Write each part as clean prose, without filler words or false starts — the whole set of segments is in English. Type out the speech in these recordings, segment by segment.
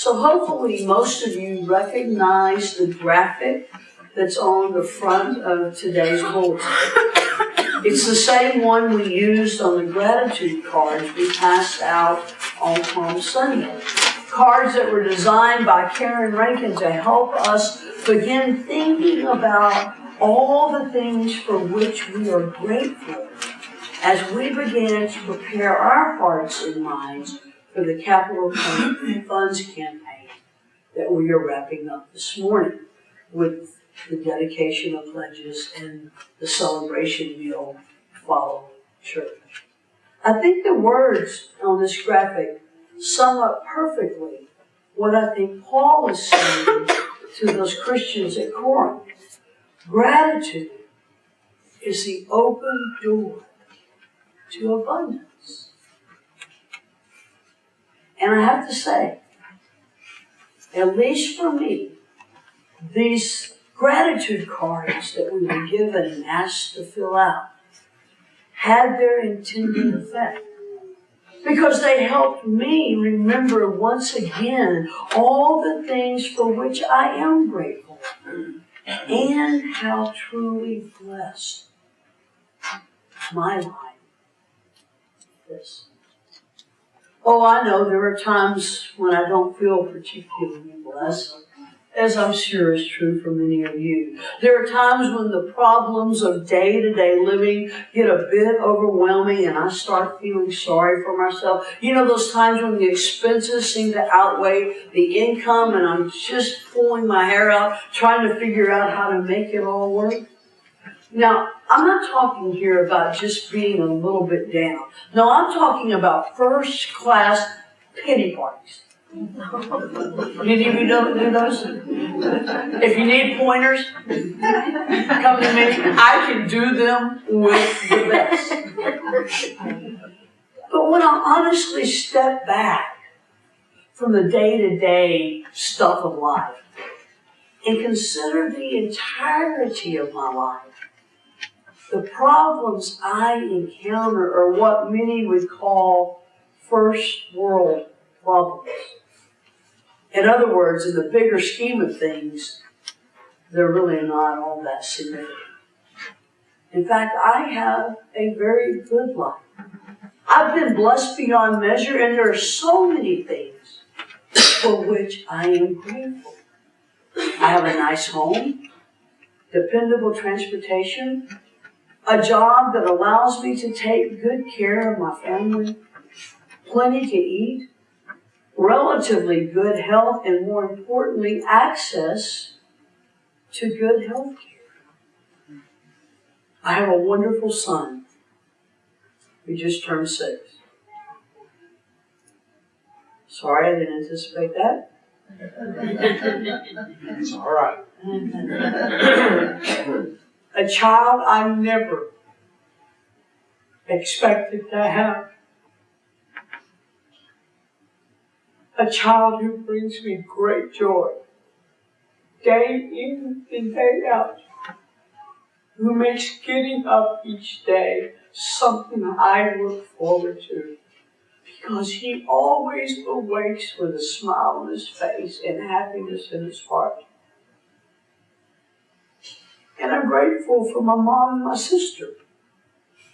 So hopefully most of you recognize the graphic that's on the front of today's bulletin. It's the same one we used on the gratitude cards we passed out on Palm Sunday. Cards that were designed by Karen Rankin to help us begin thinking about all the things for which we are grateful as we begin to prepare our hearts and minds for the Capital Funds campaign that we are wrapping up this morning with the dedication of pledges and the celebration meal following church. I think the words on this graphic sum up perfectly what I think Paul is saying to those Christians at Corinth. Gratitude is the open door to abundance. And I have to say, at least for me, these gratitude cards that we were given and asked to fill out had their intended effect. Because they helped me remember once again all the things for which I am grateful and how truly blessed my life is. Oh, I know there are times when I don't feel particularly blessed, as I'm sure is true for many of you. There are times when the problems of day-to-day living get a bit overwhelming and I start feeling sorry for myself. You know those times when the expenses seem to outweigh the income and I'm just pulling my hair out, trying to figure out how to make it all work? Now, I'm not talking here about just being a little bit down. No, I'm talking about first-class pity parties. Did you do those? If you need pointers, come to me. I can do them with the best. But when I honestly step back from the day-to-day stuff of life and consider the entirety of my life, the problems I encounter are what many would call first world problems. In other words, in the bigger scheme of things, they're really not all that significant. In fact, I have a very good life. I've been blessed beyond measure, and there are so many things for which I am grateful. I have a nice home, dependable transportation, a job that allows me to take good care of my family, plenty to eat, relatively good health, and more importantly, access to good health care. I have a wonderful son who just turned 6. Sorry, I didn't anticipate that. It's all right. A child I never expected to have. A child who brings me great joy, day in and day out, who makes getting up each day something I look forward to, because he always awakes with a smile on his face and happiness in his heart. And I'm grateful for my mom and my sister,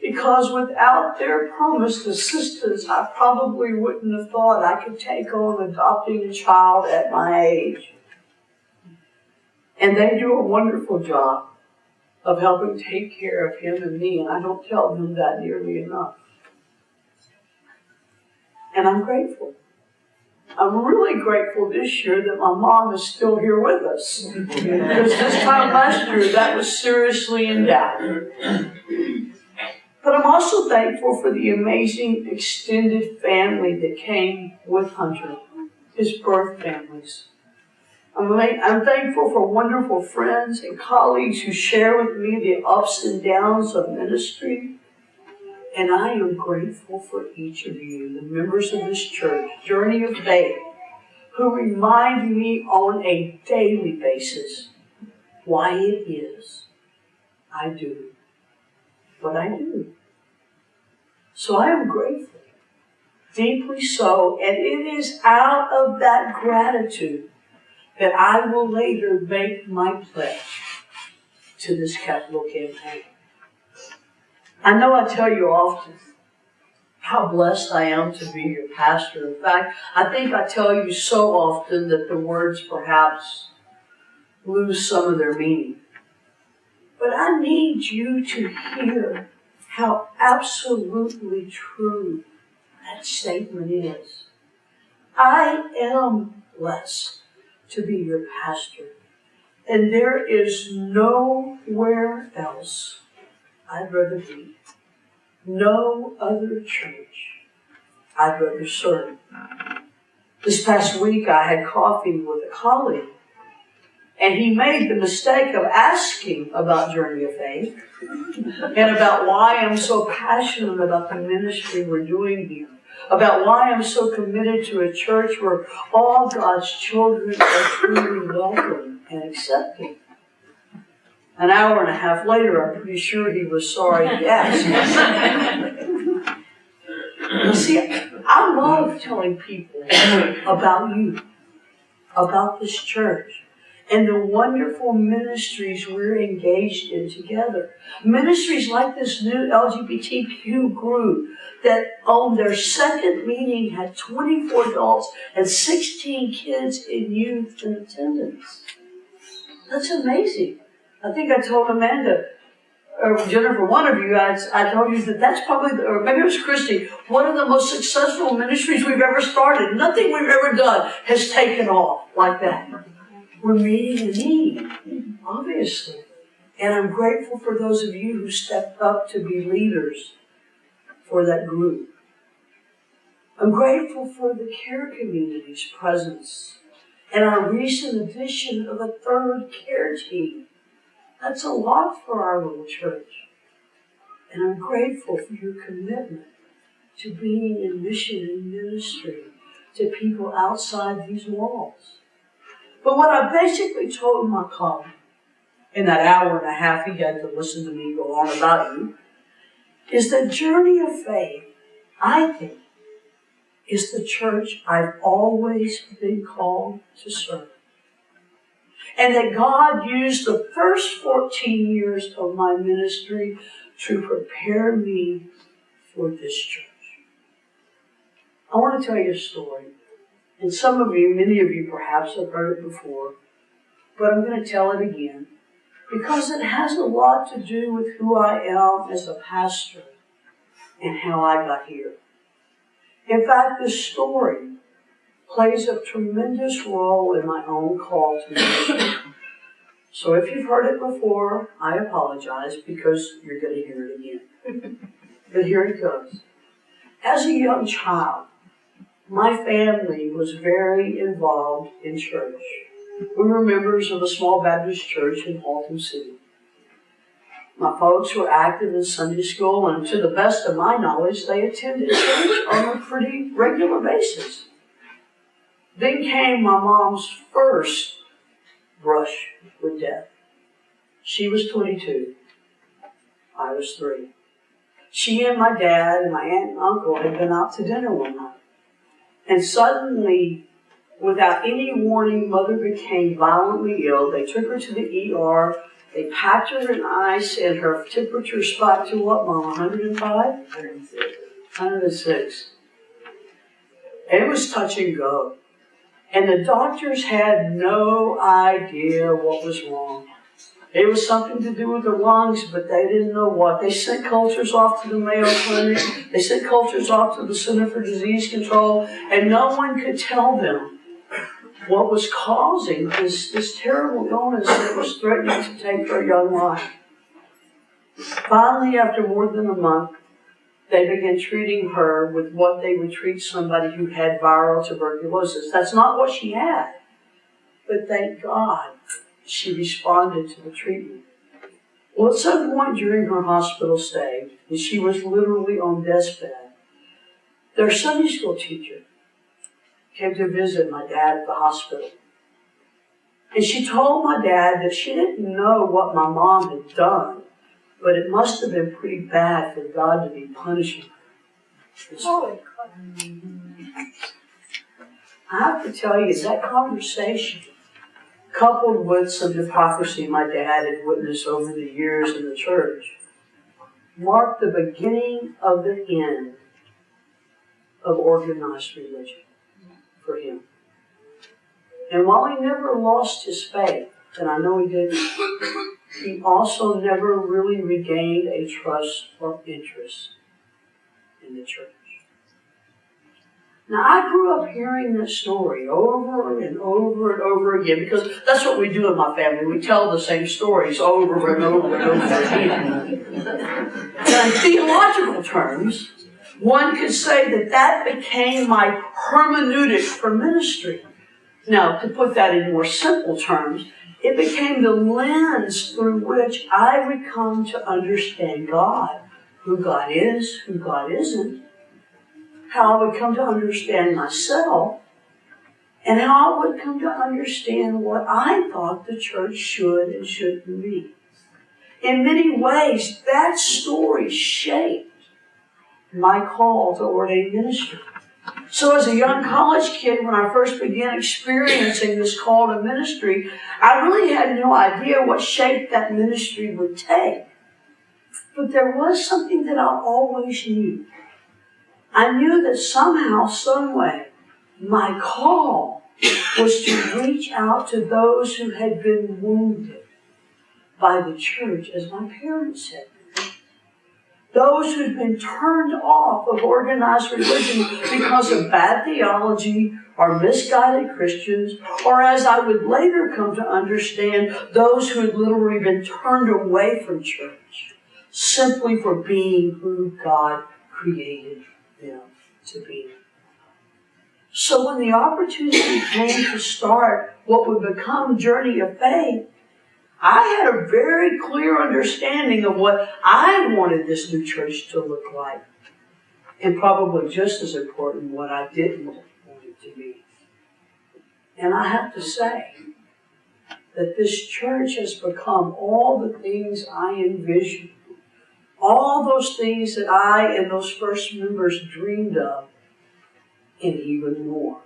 because without their promised assistance, I probably wouldn't have thought I could take on adopting a child at my age. And they do a wonderful job of helping take care of him and me, and I don't tell them that nearly enough. And I'm grateful. I'm really grateful this year that my mom is still here with us, because this time last year that was seriously in doubt. But I'm also thankful for the amazing extended family that came with Hunter, his birth families. I'm thankful for wonderful friends and colleagues who share with me the ups and downs of ministry. And I am grateful for each of you, the members of this church, Journey of Faith, who remind me on a daily basis why it is I do what I do. So I am grateful. deeply so, and it is out of that gratitude that I will later make my pledge to this capital campaign. I know I tell you often how blessed I am to be your pastor. In fact, I think I tell you so often that the words perhaps lose some of their meaning. But I need you to hear how absolutely true that statement is. I am blessed to be your pastor, and there is nowhere else I'd rather be. No other church I'd rather serve. This past week I had coffee with a colleague, and he made the mistake of asking about Journey of Faith and about why I'm so passionate about the ministry we're doing here, about why I'm so committed to a church where all God's children are truly welcome and accepted. An hour and a half later, I'm pretty sure he was sorry he asked. You see, I love telling people about you, about this church, and the wonderful ministries we're engaged in together. Ministries like this new LGBTQ group that on their second meeting had 24 adults and 16 kids in youth in attendance. That's amazing. I think I told Amanda, or Jennifer, one of you, I told you that that's probably, or maybe it was Christy, one of the most successful ministries we've ever started. Nothing we've ever done has taken off like that. We're meeting a need, obviously. And I'm grateful for those of you who stepped up to be leaders for that group. I'm grateful for the care community's presence and our recent addition of a third care team. That's a lot for our little church. And I'm grateful for your commitment to being in mission and ministry to people outside these walls. But what I basically told my colleague in that hour and a half he had to listen to me go on about you is that Journey of Faith, I think, is the church I've always been called to serve. And that God used the first 14 years of my ministry to prepare me for this church. I want to tell you a story. And some of you, many of you perhaps have heard it before, but I'm going to tell it again because it has a lot to do with who I am as a pastor and how I got here. In fact, this story plays a tremendous role in my own call to ministry. So if you've heard it before, I apologize because you're going to hear it again. But here it goes. As a young child, my family was very involved in church. We were members of a small Baptist church in Haltom City. My folks were active in Sunday school, and to the best of my knowledge, they attended church on a pretty regular basis. Then came my mom's first brush with death. She was 22. I was 3. She and my dad and my aunt and uncle had been out to dinner one night. And suddenly, without any warning, Mother became violently ill. They took her to the ER. They packed her in ice, and her temperature spiked to what, Mom, 105? 106. 106. It was touch and go. And the doctors had no idea what was wrong. It was something to do with her lungs, but they didn't know what. They sent cultures off to the Mayo Clinic. They sent cultures off to the Center for Disease Control, and no one could tell them what was causing this terrible illness that was threatening to take her young life. Finally, after more than a month, they began treating her with what they would treat somebody who had viral tuberculosis. That's not what she had, but thank God she responded to the treatment. Well, at some point during her hospital stay, and she was literally on death's bed, their Sunday school teacher came to visit my dad at the hospital. And she told my dad that she didn't know what my mom had done, but it must have been pretty bad for God to be punishing her. I have to tell you, that conversation, coupled with some hypocrisy my dad had witnessed over the years in the church, marked the beginning of the end of organized religion for him. And while he never lost his faith, and I know he didn't, he also never really regained a trust or interest in the church. Now, I grew up hearing this story over and over and over again, because that's what we do in my family. We tell the same stories over and over and over again. Now, in theological terms, one could say that that became my hermeneutic for ministry. Now, to put that in more simple terms, it became the lens through which I would come to understand God, who God is, who God isn't, how I would come to understand myself, and how I would come to understand what I thought the church should and shouldn't be. In many ways, that story shaped my call to ordained ministry. So as a young college kid, when I first began experiencing this call to ministry, I really had no idea what shape that ministry would take. But there was something that I always knew. I knew that somehow, some way, my call was to reach out to those who had been wounded by the church, as my parents had been. Those who'd been turned off of organized religion because of bad theology or misguided Christians, or as I would later come to understand, those who had literally been turned away from church simply for being who God created them to be. So when the opportunity came to start what would become Journey of Faith, I had a very clear understanding of what I wanted this new church to look like. And probably just as important, what I didn't want it to be. And I have to say that this church has become all the things I envisioned. All those things that I and those first members dreamed of, and even more.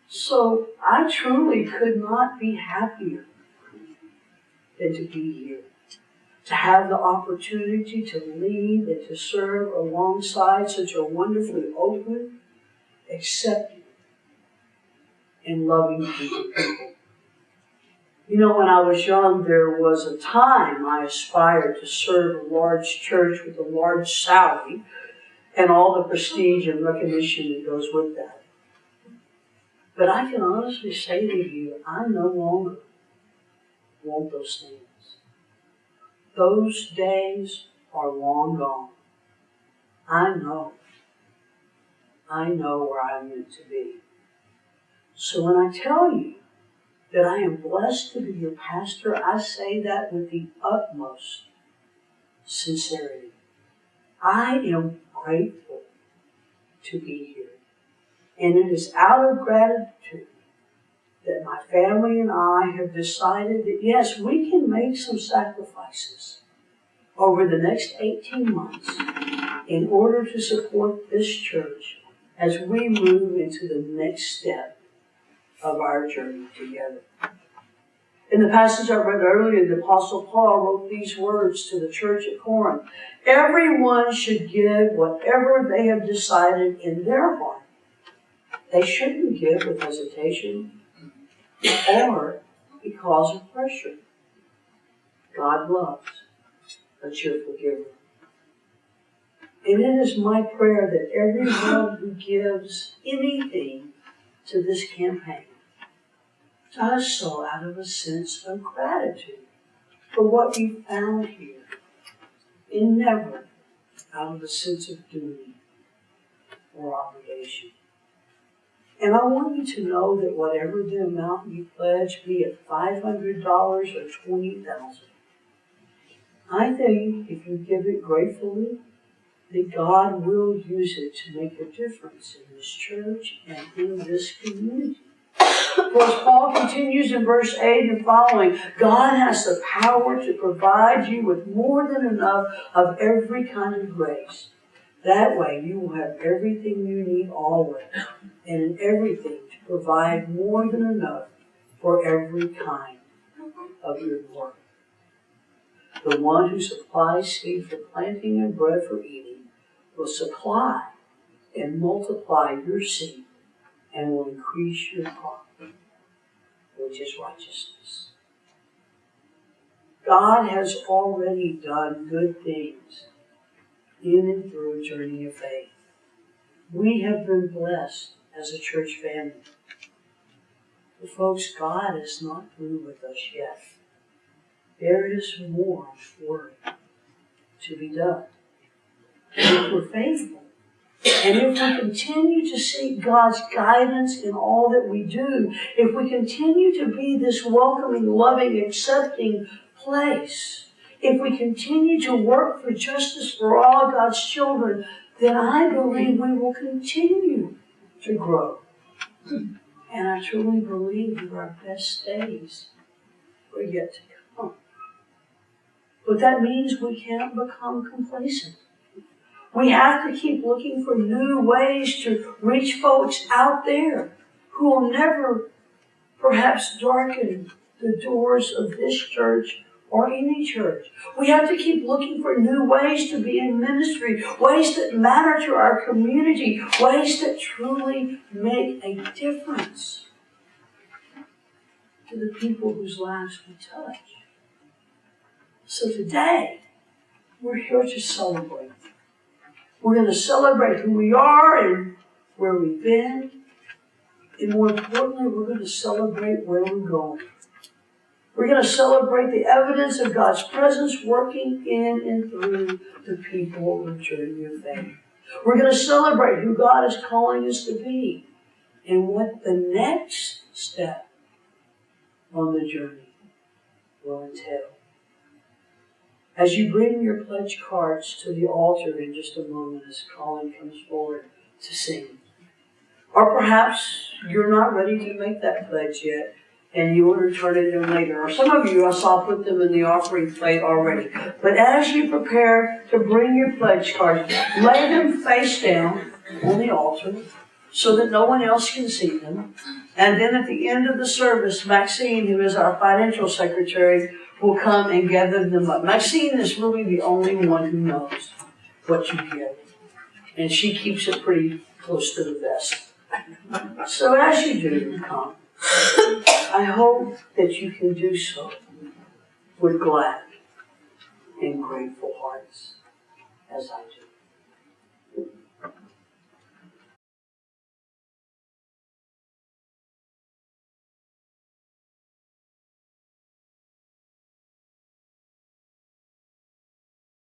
So I truly could not be happier than to be here, to have the opportunity to lead and to serve alongside such a wonderfully open, accepting, and loving people. You know, when I was young, there was a time I aspired to serve a large church with a large salary and all the prestige and recognition that goes with that. But I can honestly say to you, I no longer want those things. Those days are long gone. I know where I'm meant to be. So when I tell you that I am blessed to be your pastor, I say that with the utmost sincerity. I am grateful to be here. And it is out of gratitude that my family and I have decided that, yes, we can make some sacrifices over the next 18 months in order to support this church as we move into the next step of our journey together. In the passage I read earlier, the Apostle Paul wrote these words to the church at Corinth. Everyone should give whatever they have decided in their heart. They shouldn't give with hesitation or because of pressure. God loves a cheerful giver. And it is my prayer that everyone who gives anything to this campaign does so out of a sense of gratitude for what you found here, and never out of a sense of duty or obligation. And I want you to know that whatever the amount you pledge, be it $500 or $20,000, I think if you give it gratefully, that God will use it to make a difference in this church and in this community. For as Paul continues in verse 8 and following, God has the power to provide you with more than enough of every kind of grace, That way you will have everything you need always, and in everything to provide more than enough for every kind of good work. The one who supplies seed for planting and bread for eating will supply and multiply your seed and will increase your crop, which is righteousness. God has already done good things in and through a journey of faith. We have been blessed as a church family. But folks, God is not through with us yet. There is more work to be done. And if we're faithful, and if we continue to seek God's guidance in all that we do, if we continue to be this welcoming, loving, accepting place, if we continue to work for justice for all God's children, then I believe we will continue to grow. And I truly believe that our best days are yet to come. But that means we can't become complacent. We have to keep looking for new ways to reach folks out there who will never perhaps darken the doors of this church or any church. We have to keep looking for new ways to be in ministry, ways that matter to our community, ways that truly make a difference to the people whose lives we touch. So today, we're here to celebrate. We're going to celebrate who we are and where we've been. And more importantly, we're going to celebrate where we're going. We're going to celebrate the evidence of God's presence working in and through the people of Journey of Faith. We're going to celebrate who God is calling us to be and what the next step on the journey will entail. As you bring your pledge cards to the altar in just a moment as Colin comes forward to sing. Or perhaps you're not ready to make that pledge yet and you want to turn it in later. Or some of you, I saw put them in the offering plate already. But as you prepare to bring your pledge cards, lay them face down on the altar so that no one else can see them. And then at the end of the service, Maxine, who is our financial secretary, will come and gather them up. Maxine is really the only one who knows what you give. And she keeps it pretty close to the vest. So as you do come, I hope that you can do so with glad and grateful hearts, as I do.